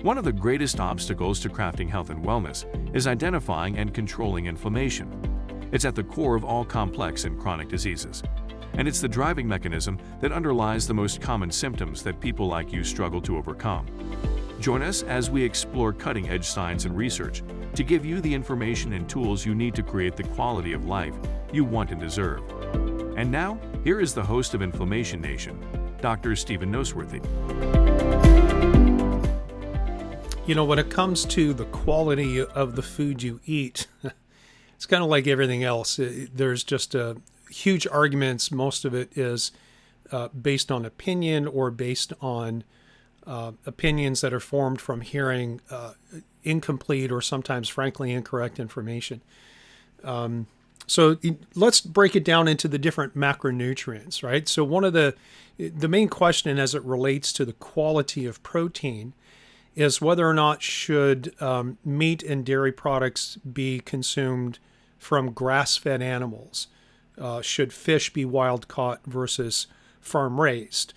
One of the greatest obstacles to crafting health and wellness is identifying and controlling inflammation. It's at the core of all complex and chronic diseases, and it's the driving mechanism that underlies the most common symptoms that people like you struggle to overcome. Join us as we explore cutting-edge science and research to give you the information and tools you need to create the quality of life you want and deserve. And now, here is the host of Inflammation Nation, Dr. Stephen Noseworthy. You know, when it comes to the quality of the food you eat, it's kind of like everything else. There's just huge arguments. Most of it is based on opinion or based on opinions that are formed from hearing incomplete or sometimes, frankly, incorrect information. So let's break it down into the different macronutrients, right? So one of the main question as it relates to the quality of protein is whether or not should meat and dairy products be consumed from grass-fed animals. Should fish be wild-caught versus farm-raised?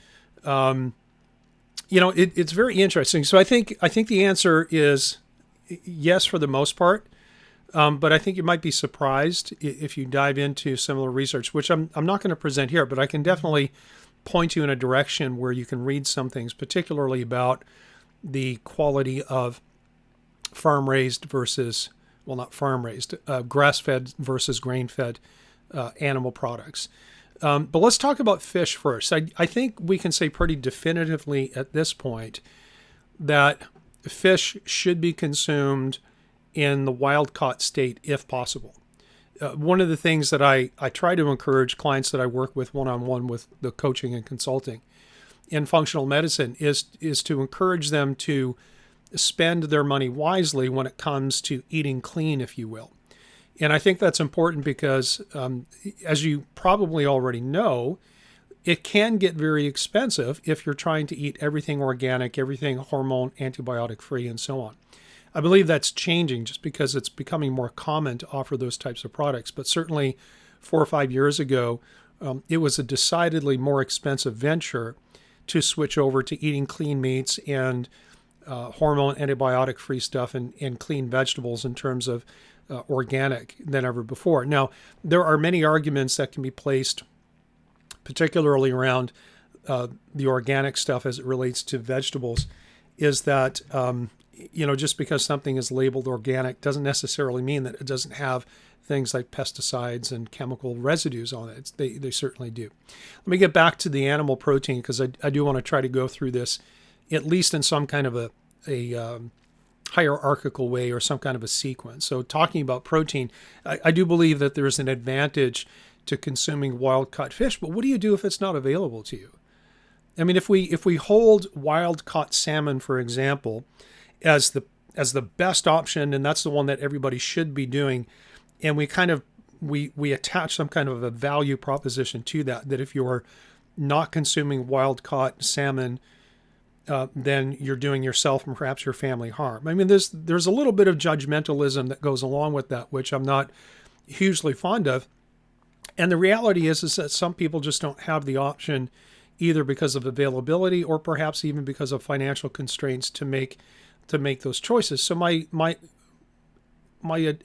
It's very interesting. So I think the answer is yes for the most part, but I think you might be surprised if you dive into similar research, which I'm not going to present here, but I can definitely point you in a direction where you can read some things, particularly about the quality of farm-raised versus, well, not farm-raised, grass-fed versus grain-fed animal products. But let's talk about fish first. I think we can say pretty definitively at this point that fish should be consumed in the wild-caught state if possible. One of the things that I try to encourage clients that I work with one-on-one with the coaching and consulting in functional medicine is to encourage them to spend their money wisely when it comes to eating clean, if you will. And I think that's important because, as you probably already know, it can get very expensive if you're trying to eat everything organic, everything hormone, antibiotic-free, and so on. I believe that's changing just because it's becoming more common to offer those types of products. But certainly 4 or 5 years ago, it was a decidedly more expensive venture to switch over to eating clean meats and hormone, antibiotic-free stuff and clean vegetables in terms of organic than ever before. Now, there are many arguments that can be placed, particularly around the organic stuff as it relates to vegetables, is that, just because something is labeled organic doesn't necessarily mean that it doesn't have things like pesticides and chemical residues on it. They certainly do. Let me get back to the animal protein because I do want to try to go through this at least in some kind of a hierarchical way or some kind of a sequence. So talking about protein, I do believe that there's an advantage to consuming wild-caught fish, but what do you do if it's not available to you? I mean, if we hold wild-caught salmon, for example, as the best option, and that's the one that everybody should be doing, and we attach some kind of a value proposition to that if you're not consuming wild-caught salmon, then you're doing yourself and perhaps your family harm. I mean, there's a little bit of judgmentalism that goes along with that, which I'm not hugely fond of. And the reality is that some people just don't have the option, either because of availability or perhaps even because of financial constraints, to make those choices. So my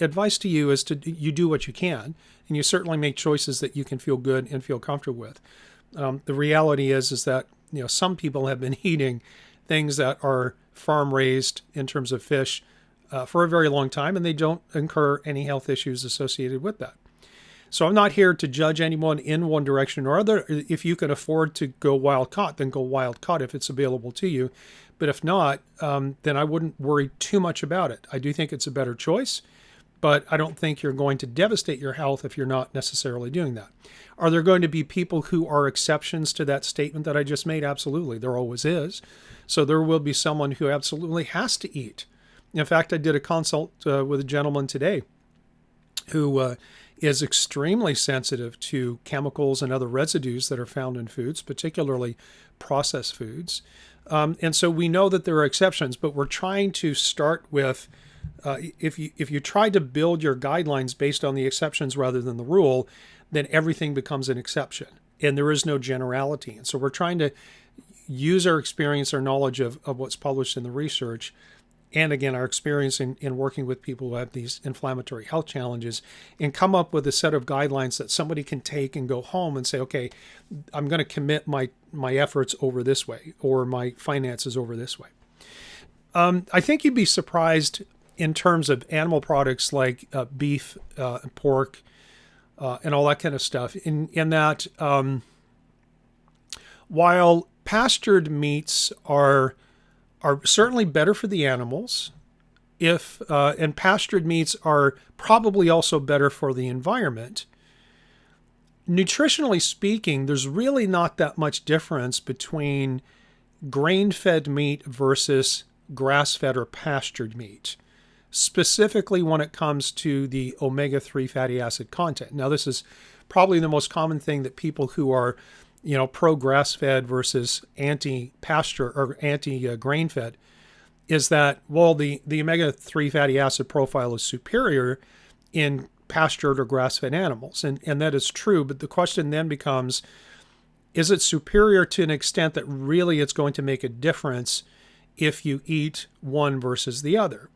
advice to you is you do what you can, and you certainly make choices that you can feel good and feel comfortable with. The reality is that some people have been eating things that are farm raised in terms of fish for a very long time, and they don't incur any health issues associated with that. So I'm not here to judge anyone in one direction or other. If you can afford to go wild caught, then go wild caught if it's available to you. But if not, then I wouldn't worry too much about it. I do think it's a better choice, but I don't think you're going to devastate your health if you're not necessarily doing that. Are there going to be people who are exceptions to that statement that I just made? Absolutely. There always is. So there will be someone who absolutely has to eat. In fact, I did a consult with a gentleman today who is extremely sensitive to chemicals and other residues that are found in foods, particularly processed foods. And so we know that there are exceptions, but we're trying to start with, if you try to build your guidelines based on the exceptions rather than the rule, then everything becomes an exception and there is no generality. And so we're trying to use our experience, our knowledge of what's published in the research, and again, our experience in working with people who have these inflammatory health challenges, and come up with a set of guidelines that somebody can take and go home and say, okay, I'm going to commit my efforts over this way, or my finances over this way. I think you'd be surprised in terms of animal products like beef, pork, and all that kind of stuff, in that while pastured meats are certainly better for the animals, and pastured meats are probably also better for the environment, nutritionally speaking, there's really not that much difference between grain-fed meat versus grass-fed or pastured meat, specifically when it comes to the omega-3 fatty acid content. Now, this is probably the most common thing that people who are, pro grass-fed versus anti-pasture or anti-grain-fed, is that, well, the omega-3 fatty acid profile is superior in pastured or grass-fed animals. And that is true, but the question then becomes, is it superior to an extent that really it's going to make a difference if you eat one versus the other?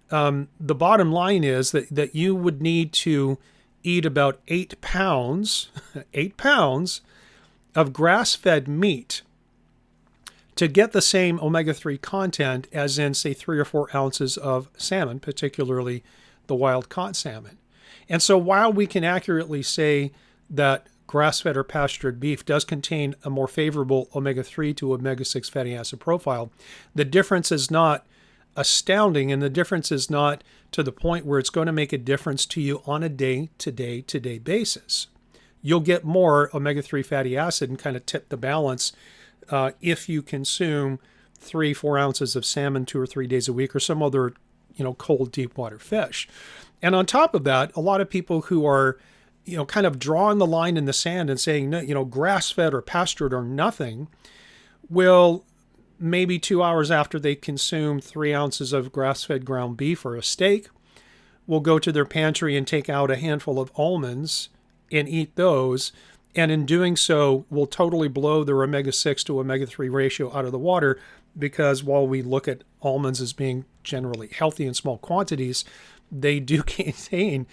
The bottom line is that you would need to eat about 8 pounds, 8 pounds of grass-fed meat to get the same omega-3 content as in, say, 3 or 4 ounces of salmon, particularly the wild-caught salmon. And so while we can accurately say that grass-fed or pastured beef does contain a more favorable omega-3 to omega-6 fatty acid profile, the difference is not astounding, and the difference is not to the point where it's going to make a difference to you on a day-to-day basis. You'll get more omega-3 fatty acid and kind of tip the balance if you consume 3-4 ounces of salmon 2 or 3 days a week, or some other, cold deep water fish. And on top of that, a lot of people who are, kind of drawing the line in the sand and saying, grass-fed or pastured or nothing, will maybe 2 hours after they consume 3 ounces of grass-fed ground beef or a steak, will go to their pantry and take out a handful of almonds and eat those, and in doing so will totally blow their omega-6 to omega-3 ratio out of the water, because while we look at almonds as being generally healthy in small quantities, they contain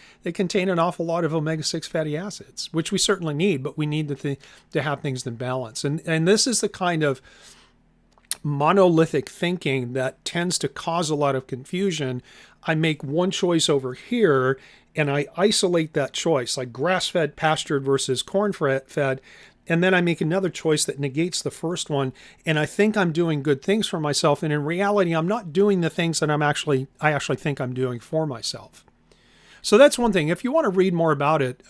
an awful lot of omega-6 fatty acids, which we certainly need, but we need to have things in balance. And this is the kind of monolithic thinking that tends to cause a lot of confusion. I make one choice over here and I isolate that choice, like grass-fed, pastured versus corn-fed, and then I make another choice that negates the first one, and I think I'm doing good things for myself, and in reality, I'm not doing the things that I actually think I'm doing for myself. So that's one thing. If you want to read more about it,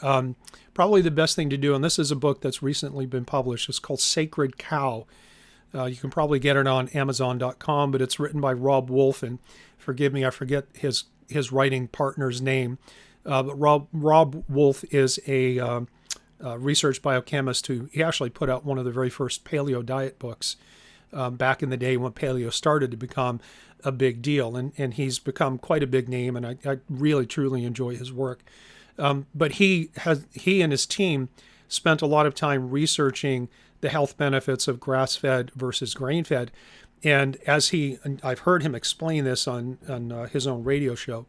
probably the best thing to do, and this is a book that's recently been published, it's called Sacred Cow. You can probably get it on Amazon.com, but it's written by Rob Wolf, and forgive me, I forget his writing partner's name. But Rob Wolf is a research biochemist he actually put out one of the very first paleo diet books back in the day when paleo started to become a big deal. And he's become quite a big name, and I really, truly enjoy his work. But he and his team spent a lot of time researching the health benefits of grass-fed versus grain-fed. And I've heard him explain this on his own radio show,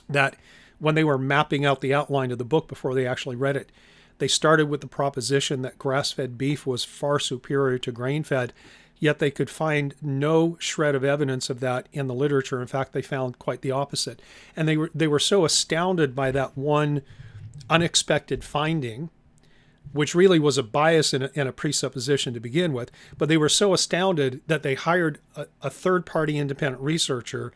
that when they were mapping out the outline of the book before they actually read it, they started with the proposition that grass-fed beef was far superior to grain-fed, yet they could find no shred of evidence of that in the literature. In fact, they found quite the opposite. And they were so astounded by that one unexpected finding, which really was a bias and a presupposition to begin with, but they were so astounded that they hired a third-party independent researcher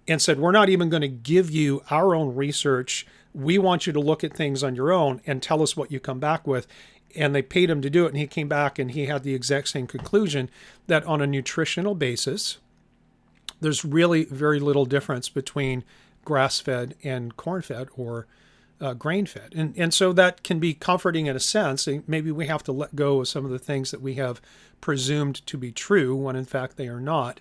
and said, we're not even going to give you our own research. We want you to look at things on your own and tell us what you come back with. And they paid him to do it, and he came back and he had the exact same conclusion, that on a nutritional basis, there's really very little difference between grass-fed and corn-fed or grain-fed. And so that can be comforting in a sense. Maybe we have to let go of some of the things that we have presumed to be true when in fact they are not.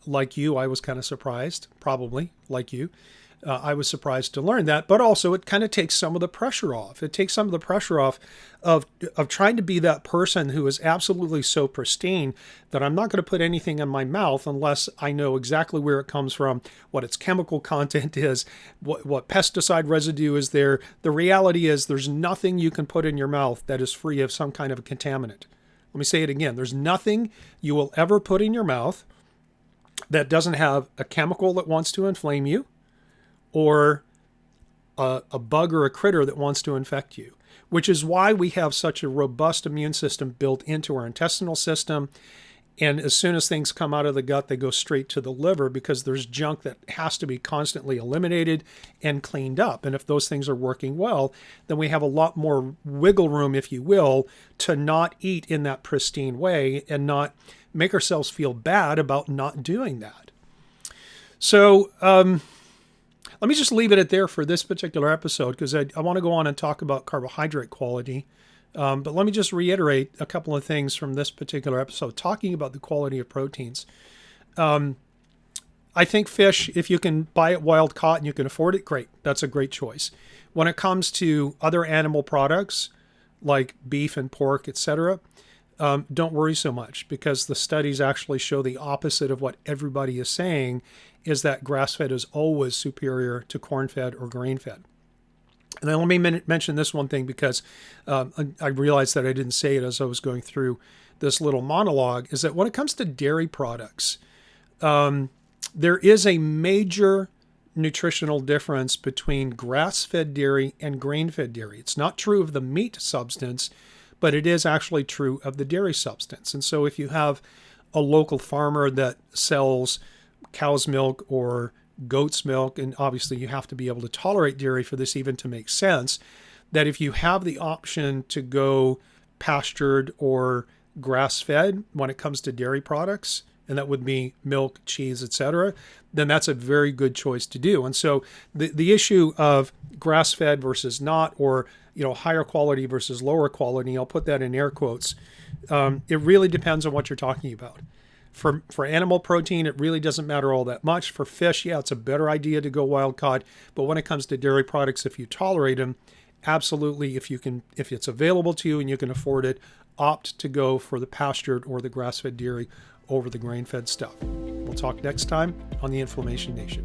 Like you, I was kind of surprised, probably, like you. I was surprised to learn that, but also it kind of takes some of the pressure off. It takes some of the pressure off of trying to be that person who is absolutely so pristine that I'm not going to put anything in my mouth unless I know exactly where it comes from, what its chemical content is, what pesticide residue is there. The reality is there's nothing you can put in your mouth that is free of some kind of a contaminant. Let me say it again. There's nothing you will ever put in your mouth that doesn't have a chemical that wants to inflame you, or a bug or a critter that wants to infect you, which is why we have such a robust immune system built into our intestinal system. And as soon as things come out of the gut, they go straight to the liver because there's junk that has to be constantly eliminated and cleaned up. And if those things are working well, then we have a lot more wiggle room, if you will, to not eat in that pristine way and not make ourselves feel bad about not doing that. So, let me just leave it at there for this particular episode because I want to go on and talk about carbohydrate quality. But let me just reiterate a couple of things from this particular episode, talking about the quality of proteins. I think fish, if you can buy it wild caught and you can afford it, great. That's a great choice. When it comes to other animal products like beef and pork, etc., don't worry so much because the studies actually show the opposite of what everybody is saying, is that grass-fed is always superior to corn-fed or grain-fed. And then let me mention this one thing because I realized that I didn't say it as I was going through this little monologue, is that when it comes to dairy products, there is a major nutritional difference between grass-fed dairy and grain-fed dairy. It's not true of the meat substance, but it is actually true of the dairy substance. And so if you have a local farmer that sells cow's milk or goat's milk, and obviously you have to be able to tolerate dairy for this even to make sense, that if you have the option to go pastured or grass-fed when it comes to dairy products, and that would be milk, cheese, etc., then that's a very good choice to do. And so the issue of grass-fed versus not, or higher quality versus lower quality, I'll put that in air quotes, it really depends on what you're talking about. For animal protein, it really doesn't matter all that much. For fish, yeah, it's a better idea to go wild caught. But when it comes to dairy products, if you tolerate them, absolutely, if it's available to you and you can afford it, opt to go for the pastured or the grass-fed dairy over the grain-fed stuff. We'll talk next time on the Inflammation Nation.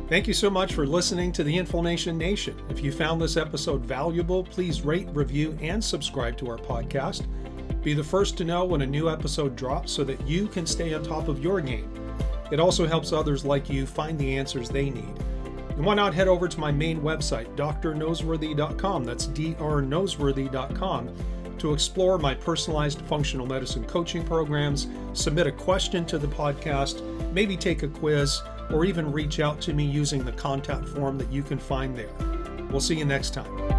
Thank you so much for listening to the Inflammation Nation. If you found this episode valuable, please rate, review, and subscribe to our podcast. Be the first to know when a new episode drops so that you can stay on top of your game. It also helps others like you find the answers they need. And why not head over to my main website, drnoseworthy.com, that's drnoseworthy.com, to explore my personalized functional medicine coaching programs, submit a question to the podcast, maybe take a quiz, or even reach out to me using the contact form that you can find there. We'll see you next time.